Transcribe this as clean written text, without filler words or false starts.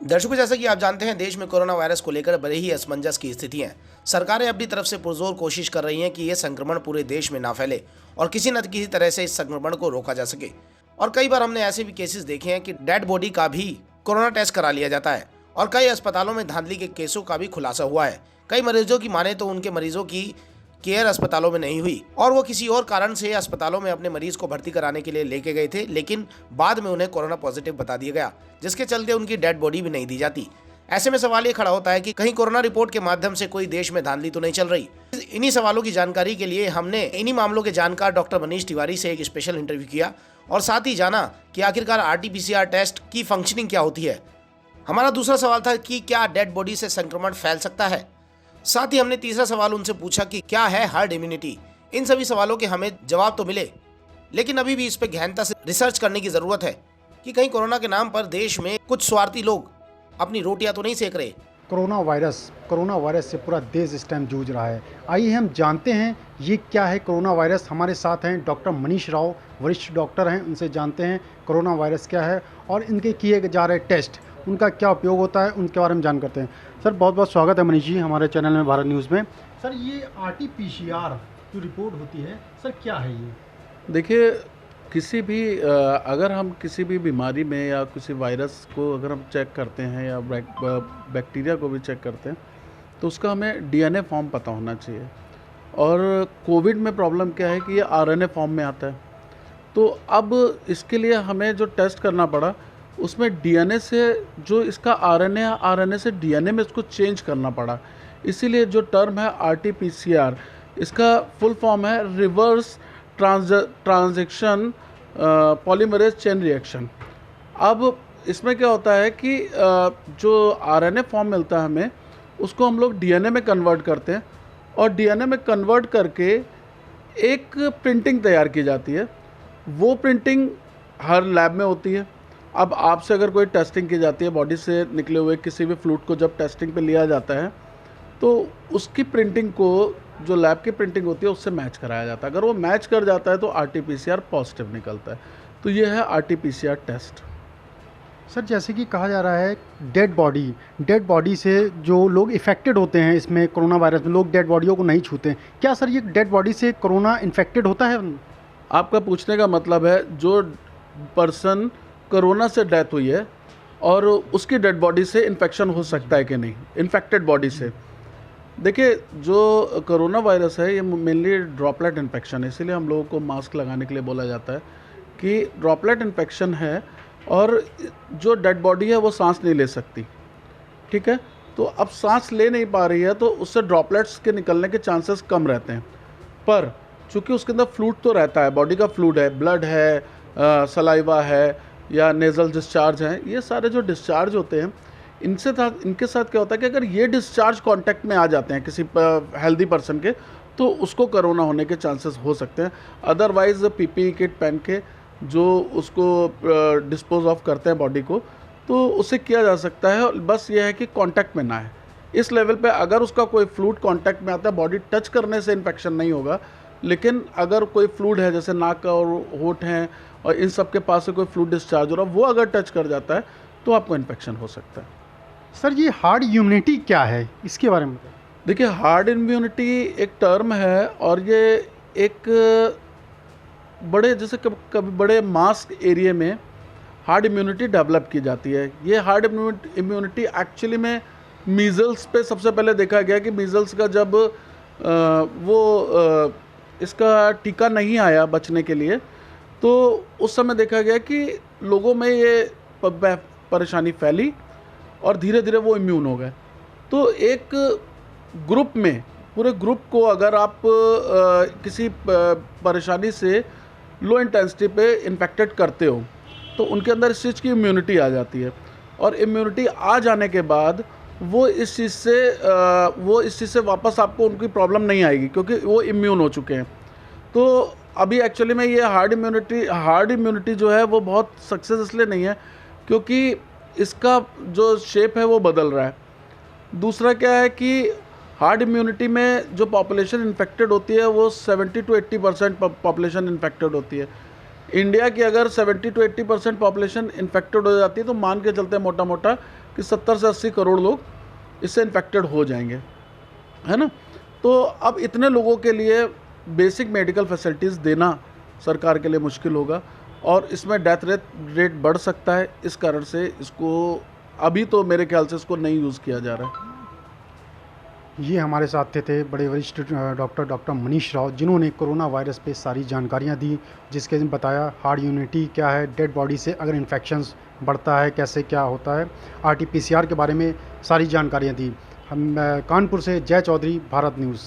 दर्शकों, जैसा कि आप जानते हैं, देश में कोरोना वायरस को लेकर बड़े ही असमंजस की स्थिति है। सरकारें अपनी तरफ से पुरजोर कोशिश कर रही हैं कि यह संक्रमण पूरे देश में ना फैले और किसी न किसी तरह से इस संक्रमण को रोका जा सके। और कई बार हमने ऐसे भी केसेस देखे हैं कि डेड बॉडी का भी कोरोना टेस्ट करा लिया जाता है और कई अस्पतालों में धांधली के केसों का भी खुलासा हुआ है। कई मरीजों की माने तो उनके मरीजों की केयर अस्पतालों में नहीं हुई और वो किसी और कारण से अस्पतालों में अपने मरीज को भर्ती कराने के लिए लेके गए थे, लेकिन बाद में उन्हें कोरोना पॉजिटिव बता दिया गया, जिसके चलते उनकी डेड बॉडी भी नहीं दी जाती। ऐसे में सवाल ये खड़ा होता है कि कहीं कोरोना रिपोर्ट के माध्यम से कोई देश में धांधली तो नहीं चल रही। इन्हीं सवालों की जानकारी के लिए हमने इन्हीं मामलों के जानकार डॉक्टर मनीष तिवारी से एक स्पेशल इंटरव्यू किया और साथ ही जाना कि आखिरकार RT-PCR टेस्ट की फंक्शनिंग क्या होती है। हमारा दूसरा सवाल था कि क्या डेड बॉडी से संक्रमण फैल सकता है। साथ ही हमने तीसरा सवाल उनसे पूछा कि क्या है हर्ड इम्यूनिटी। इन सभी सवालों के हमें जवाब तो मिले, लेकिन अभी भी इस पर गहनता से रिसर्च करने की जरूरत है कि कहीं कोरोना के नाम पर देश में कुछ स्वार्थी लोग अपनी रोटियां तो नहीं सेक रहे। कोरोना वायरस से पूरा देश इस टाइम जूझ रहा है। आइए हम जानते हैं ये क्या है कोरोना वायरस। हमारे साथ हैं डॉक्टर मनीष राव, वरिष्ठ डॉक्टर हैं, उनसे जानते हैं कोरोना वायरस क्या है और इनके किए जा रहे टेस्ट, उनका क्या उपयोग होता है, उनके बारे में जान करते हैं। सर, बहुत बहुत स्वागत है मनीष जी हमारे चैनल में, भारत न्यूज़ में। सर, ये RT-PCR जो रिपोर्ट होती है, सर क्या है ये? देखिए, किसी भी अगर हम किसी भी बीमारी में या किसी वायरस को अगर हम चेक करते हैं या बैक्टीरिया को भी चेक करते हैं तो उसका हमें DNA फॉर्म पता होना चाहिए। और कोविड में प्रॉब्लम क्या है कि ये RNA फॉर्म में आता है। तो अब इसके लिए हमें जो टेस्ट करना पड़ा उसमें DNA से जो इसका RNA है, RNA से DNA में इसको चेंज करना पड़ा। इसीलिए जो टर्म है RT-PCR, इसका फुल फॉर्म है reverse transaction polymerase chain reaction. अब इसमें क्या होता है कि जो RNA फॉर्म मिलता है हमें, उसको हम लोग DNA में कन्वर्ट करते हैं और DNA में कन्वर्ट करके एक प्रिंटिंग तैयार की जाती है। वो प्रिंटिंग हर लैब में होती है। अब आपसे अगर कोई टेस्टिंग की जाती है, बॉडी से निकले हुए किसी भी फ्लूइड को जब टेस्टिंग पे लिया जाता है तो उसकी प्रिंटिंग को जो लैब की प्रिंटिंग होती है उससे मैच कराया जाता है। अगर वो मैच कर जाता है तो RT-PCR पॉजिटिव निकलता है। तो ये है RT-PCR टेस्ट। सर, जैसे कि कहा जा रहा है डेड बॉडी से जो लोग इफ़ेक्टेड होते हैं इसमें कोरोना वायरस में, लोग डेड बॉडियों को नहीं छूते हैं। क्या सर ये डेड बॉडी से कोरोना इन्फेक्टेड होता है? आपका पूछने का मतलब है जो पर्सन कोरोना से डेथ हुई है और उसकी डेड बॉडी से इन्फेक्शन हो सकता है कि नहीं, इन्फेक्टेड बॉडी से। देखिए, जो कोरोना वायरस है ये मेनली ड्रॉपलेट इन्फेक्शन है, इसीलिए हम लोगों को मास्क लगाने के लिए बोला जाता है कि ड्रॉपलेट इन्फेक्शन है और जो डेड बॉडी है वो सांस नहीं ले सकती। ठीक है, तो अब सांस ले नहीं पा रही है तो उससे ड्रॉपलेट्स के निकलने के चांसेस कम रहते हैं। पर चूँकि उसके अंदर फ्लूइड तो रहता है, बॉडी का फ्लूइड है, ब्लड है, सलाइवा है या नेज़ल डिस्चार्ज हैं, ये सारे जो डिस्चार्ज होते हैं इनके साथ क्या होता है कि अगर ये डिस्चार्ज कांटेक्ट में आ जाते हैं किसी हेल्दी पर्सन के तो उसको कोरोना होने के चांसेस हो सकते हैं। अदरवाइज PPE किट पहन के जो उसको डिस्पोज ऑफ करते हैं बॉडी को, तो उसे किया जा सकता है। बस ये है कि कांटेक्ट में ना है। इस लेवल पे अगर उसका कोई फ्लूइड कांटेक्ट में आता है, बॉडी टच करने से इन्फेक्शन नहीं होगा, लेकिन अगर कोई फ्लूइड है जैसे नाक और होंठ हैं और इन सब के पास से कोई फ्लूइड डिस्चार्ज हो रहा है, वो अगर टच कर जाता है तो आपको इन्फेक्शन हो सकता है। सर, ये हार्ड इम्यूनिटी क्या है, इसके बारे में बताइए। देखिए, हार्ड इम्यूनिटी एक टर्म है और ये एक बड़े जैसे कभी बड़े मास एरिया में हार्ड इम्यूनिटी डेवलप की जाती है। ये हार्ड इम्यूनिटी एक्चुअली में मीज़ल्स पे सबसे पहले देखा गया कि मीज़ल्स का जब इसका टीका नहीं आया बचने के लिए, तो उस समय देखा गया कि लोगों में ये परेशानी फैली और धीरे धीरे वो इम्यून हो गए। तो एक ग्रुप में, पूरे ग्रुप को अगर आप किसी परेशानी से लो इंटेंसिटी पे इन्फेक्टेड करते हो तो उनके अंदर इस चीज़ की इम्यूनिटी आ जाती है और इम्यूनिटी आ जाने के बाद वो इस चीज़ से वापस आपको उनकी प्रॉब्लम नहीं आएगी क्योंकि वो इम्यून हो चुके हैं। तो अभी एक्चुअली में ये हार्ड इम्यूनिटी जो है वो बहुत सक्सेस इसलिए नहीं है क्योंकि इसका जो शेप है वो बदल रहा है। दूसरा क्या है कि हार्ड इम्यूनिटी में जो पॉपुलेशन इन्फेक्टेड होती है वो 70 to 80% पॉपुलेशन इन्फेक्टेड होती है। इंडिया की अगर 70 to 80% पॉपुलेशन इन्फेक्टेड हो जाती है तो मान के चलते हैं मोटा मोटा कि 70 से 80 करोड़ लोग इससे इन्फेक्टेड हो जाएंगे, है ना। तो अब इतने लोगों के लिए बेसिक मेडिकल फैसिलिटीज़ देना सरकार के लिए मुश्किल होगा और इसमें डेथ रेट बढ़ सकता है। इस कारण से इसको अभी तो मेरे ख्याल से इसको नहीं यूज़ किया जा रहा है। ये हमारे साथ थे बड़े वरिष्ठ डॉक्टर मनीष राव, जिन्होंने कोरोना वायरस पे सारी जानकारियाँ दी, जिसके बताया हार्ड इम्यूनिटी क्या है, डेड बॉडी से अगर इन्फेक्शंस बढ़ता है कैसे क्या होता है, RT-PCR के बारे में सारी जानकारियाँ दी। हम कानपुर से जय चौधरी, भारत न्यूज़।